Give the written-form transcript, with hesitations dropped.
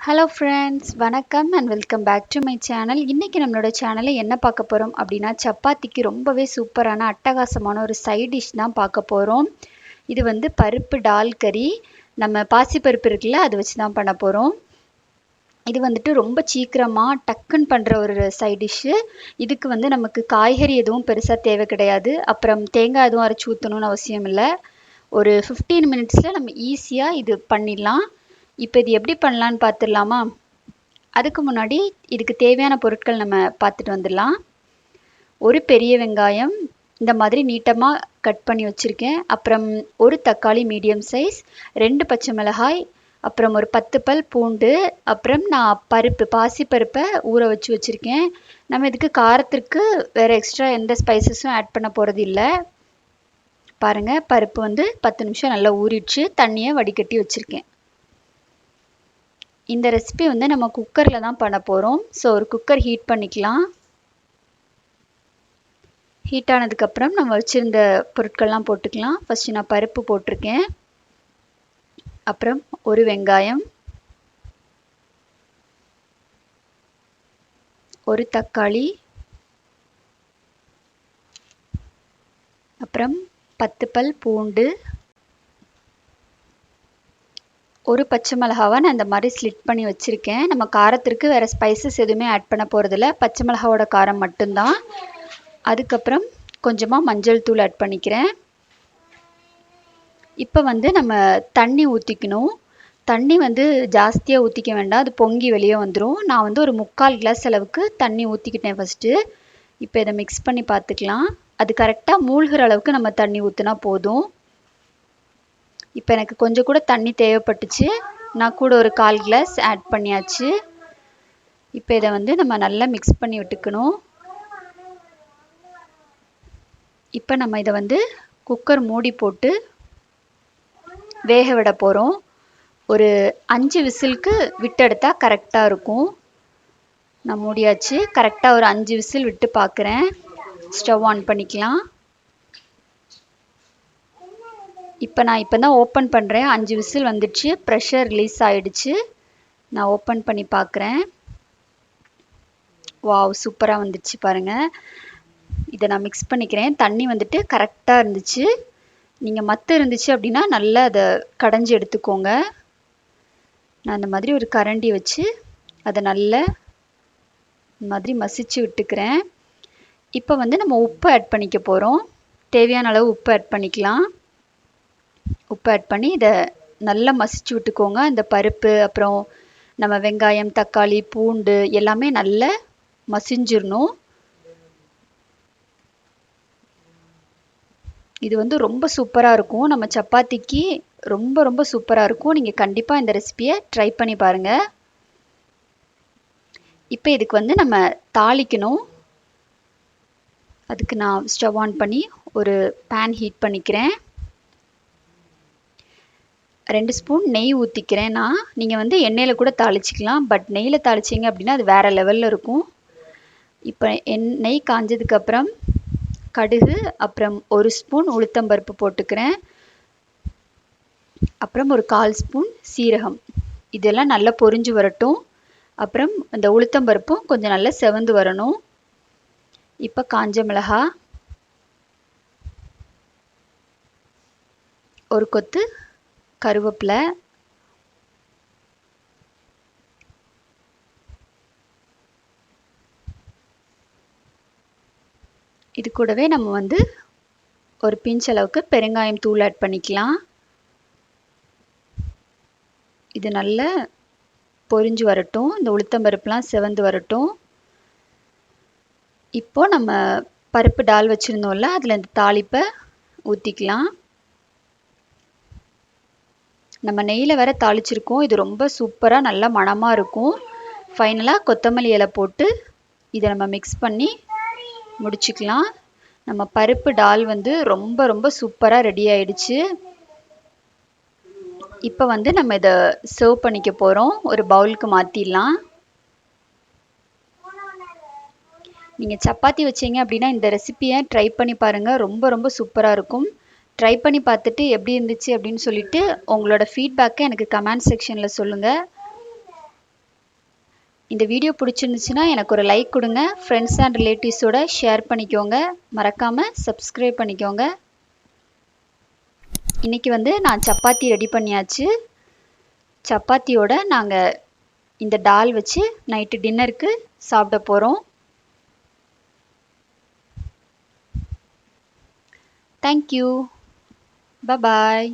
Hello friends, வணக்கம் and welcome back to my channel. இன்றைக்கி நம்மளோட சேனலில் என்ன பார்க்க போகிறோம் அப்படின்னா, சப்பாத்திக்கு ரொம்பவே சூப்பரான அட்டகாசமான ஒரு சைட் டிஷ் தான் பார்க்க போகிறோம். இது வந்து பருப்பு டால் கறி, நம்ம பாசிப்பருப்பு இருக்குல்ல, அது வச்சு தான் பண்ண போகிறோம். இது வந்துட்டு ரொம்ப சீக்கிரமாக டக்குன்னு பண்ணுற ஒரு சைட் டிஷ்ஷு. இதுக்கு வந்து நமக்கு காய்கறி எதுவும் பெருசாக தேவை கிடையாது, அப்புறம் தேங்காய் எதுவும் அரைச்சி ஊற்றணும்னு அவசியம் இல்லை. ஒரு 15 மினிட்ஸில் நம்ம ஈஸியாக இது பண்ணிடலாம். இப்போ இது எப்படி பண்ணலான்னு பார்த்துடலாமா? அதுக்கு முன்னாடி இதுக்கு தேவையான பொருட்கள் நம்ம பார்த்துட்டு வந்துடலாம். ஒரு பெரிய வெங்காயம் இந்த மாதிரி நீட்டமாக கட் பண்ணி வச்சுருக்கேன். அப்புறம் ஒரு தக்காளி மீடியம் சைஸ், 2 பச்சை மிளகாய், அப்புறம் ஒரு 10 பல் பூண்டு, அப்புறம் நான் பாசிப்பருப்பை ஊற வச்சு வச்சுருக்கேன். நம்ம இதுக்கு காரத்திற்கு வேறு எக்ஸ்ட்ரா எந்த ஸ்பைசஸும் ஆட் பண்ண போகிறது இல்லை. பாருங்கள், பருப்பு வந்து 10 நிமிஷம் நல்லா ஊறிடுச்சு, தண்ணியை வடிகட்டி வச்சுருக்கேன். இந்த ரெசிபி வந்து நம்ம குக்கரில் தான் பண்ண போகிறோம். ஸோ ஒரு குக்கர் ஹீட் பண்ணிக்கலாம். ஹீட் ஆனதுக்கப்புறம் நம்ம வச்சுருந்த பொருட்கள்லாம் போட்டுக்கலாம். ஃபஸ்ட்டு நான் பருப்பு போட்டிருக்கேன், அப்புறம் ஒரு வெங்காயம், ஒரு தக்காளி, அப்புறம் 10 பல் பூண்டு, ஒரு பச்சை மிளகாவை நான் இந்த மாதிரி ஸ்லிட் பண்ணி வச்சுருக்கேன். நம்ம காரத்திற்கு வேறு ஸ்பைசஸ் எதுவுமே ஆட் பண்ண போகிறதில்ல, பச்சை மிளகாவோட காரம் மட்டும்தான். அதுக்கப்புறம் கொஞ்சமாக மஞ்சள் தூள் ஆட் பண்ணிக்கிறேன். இப்போ வந்து நம்ம தண்ணி ஊற்றிக்கணும். தண்ணி வந்து ஜாஸ்தியாக ஊற்றிக்க வேண்டாம், அது பொங்கி வெளியே வந்துடும். நான் வந்து ஒரு 3/4 கிளாஸ் அளவுக்கு தண்ணி ஊற்றிக்கிட்டேன் ஃபஸ்ட்டு. இப்போ இதை மிக்ஸ் பண்ணி பார்த்துக்கலாம். அது கரெக்டாக மூழ்கிற அளவுக்கு நம்ம தண்ணி ஊற்றினா போதும். இப்போ எனக்கு கொஞ்சம் கூட தண்ணி தேவைப்பட்டுச்சு, நான் கூட ஒரு 1/4 கிளாஸ் ஆட் பண்ணியாச்சு. இப்போ இதை வந்து நம்ம நல்லா மிக்ஸ் பண்ணி விட்டுக்கணும். இப்போ நம்ம இதை வந்து குக்கர் மூடி போட்டு வேக விட போகிறோம். ஒரு 5 விசிலுக்கு விட்டெடுத்தா கரெக்டாக இருக்கும். நான் மூடியாச்சு. கரெக்டாக ஒரு 5 விசில் விட்டு பார்க்குறேன். ஸ்டவ் ஆன் பண்ணிக்கலாம். இப்போ தான் ஓப்பன் பண்ணுறேன். 5 விசில் வந்துடுச்சு, ப்ரெஷர் ரிலீஸ் ஆகிடுச்சு. நான் ஓப்பன் பண்ணி பார்க்குறேன். வாவ், சூப்பராக வந்துடுச்சு பாருங்கள். இதை நான் மிக்ஸ் பண்ணிக்கிறேன். தண்ணி வந்துட்டு கரெக்டாக இருந்துச்சு. நீங்கள் மத்து இருந்துச்சு அப்படின்னா நல்லா அதை கடைஞ்சி எடுத்துக்கோங்க. நான் இந்த மாதிரி ஒரு கரண்டி வச்சு அதை நல்லா இந்த மாதிரி மசிச்சு விட்டுக்கிறேன். இப்போ வந்து நம்ம உப்பு ஆட் பண்ணிக்க போகிறோம். தேவையான அளவு உப்பு ஆட் பண்ணிக்கலாம். உப்பு ஆட் பண்ணி இதை நல்லா மசிச்சு விட்டுக்கோங்க. இந்த பருப்பு, அப்புறம் நம்ம வெங்காயம், தக்காளி, பூண்டு எல்லாமே நல்லா மசிஞ்சிடணும். இது வந்து ரொம்ப சூப்பராக இருக்கும். நம்ம சப்பாத்திக்கு ரொம்ப ரொம்ப சூப்பராக இருக்கும். நீங்கள் கண்டிப்பாக இந்த ரெசிபியை ட்ரை பண்ணி பாருங்கள். இப்போ இதுக்கு வந்து நம்ம தாளிக்கணும். அதுக்கு நான் ஸ்டவ் ஆன் பண்ணி ஒரு பேன் ஹீட் பண்ணிக்கிறேன். 2 ஸ்பூன் நெய் ஊற்றிக்கிறேன். நீங்கள் வந்து எண்ணெயில் கூட தாளிச்சிக்கலாம், பட் நெய்யில் தாளிச்சிங்க அப்படின்னா அது வேறு லெவலில் இருக்கும். இப்போ நெய் காஞ்சதுக்கப்புறம் கடுகு, அப்புறம் 1 ஸ்பூன் உளுத்தம்பருப்பு போட்டுக்கிறேன். அப்புறம் ஒரு 1/4 ஸ்பூன் சீரகம். இதெல்லாம் நல்லா பொரிஞ்சு வரட்டும். அப்புறம் இந்த உளுத்தம்பருப்பும் கொஞ்சம் நல்லா செவந்து வரணும். இப்போ காஞ்ச மிளகாய், ஒரு கொத்து கருவேப்பிலை, இது கூடவே நம்ம வந்து ஒரு பிஞ்ச் அளவுக்கு பெருங்காயம் தூள் ஆட் பண்ணிக்கலாம். இது நல்லா பொரிஞ்சு வரட்டும், இந்த உளுத்தம்பருப்புலாம் செவந்து வரட்டும். இப்போது நம்ம பருப்பு டால் வச்சுருந்தோம்ல, அதில் இந்த தாளிப்பை ஊற்றிக்கலாம். நம்ம நெய்யில் வேற தாளிச்சிருக்கோம். இது ரொம்ப சூப்பராக நல்லா மணமாக இருக்கும். ஃபைனலாக கொத்தமல்லி இலை போட்டு இதை நம்ம மிக்ஸ் பண்ணி முடிச்சுக்கலாம். நம்ம பருப்பு டால் வந்து ரொம்ப ரொம்ப சூப்பராக ரெடி ஆயிடுச்சு. இப்போ வந்து நம்ம இதை சர்வ் பண்ணிக்க போகிறோம். ஒரு பவுலுக்கு மாற்றிடலாம். நீங்கள் சப்பாத்தி வச்சிங்க அப்படின்னா இந்த ரெசிபியை ட்ரை பண்ணி பாருங்கள். ரொம்ப ரொம்ப சூப்பராக இருக்கும். ட்ரை பண்ணி பார்த்துட்டு எப்படி இருந்துச்சு அப்படின்னு சொல்லிட்டு உங்களோட ஃபீட்பேக்கை எனக்கு கமெண்ட் செக்ஷனில் சொல்லுங்கள். இந்த வீடியோ பிடிச்சிருந்துச்சுன்னா எனக்கு ஒரு லைக் கொடுங்க. ஃப்ரெண்ட்ஸ் அண்ட் ரிலேட்டிவ்ஸோட ஷேர் பண்ணிக்கோங்க. மறக்காமல் சப்ஸ்கிரைப் பண்ணிக்கோங்க. இன்றைக்கி வந்து நான் சப்பாத்தி ரெடி பண்ணியாச்சு. சப்பாத்தியோட நாங்கள் இந்த டால் வச்சு நைட்டு டின்னருக்கு சாப்பிட போகிறோம். தேங்க்யூ. Bye-bye.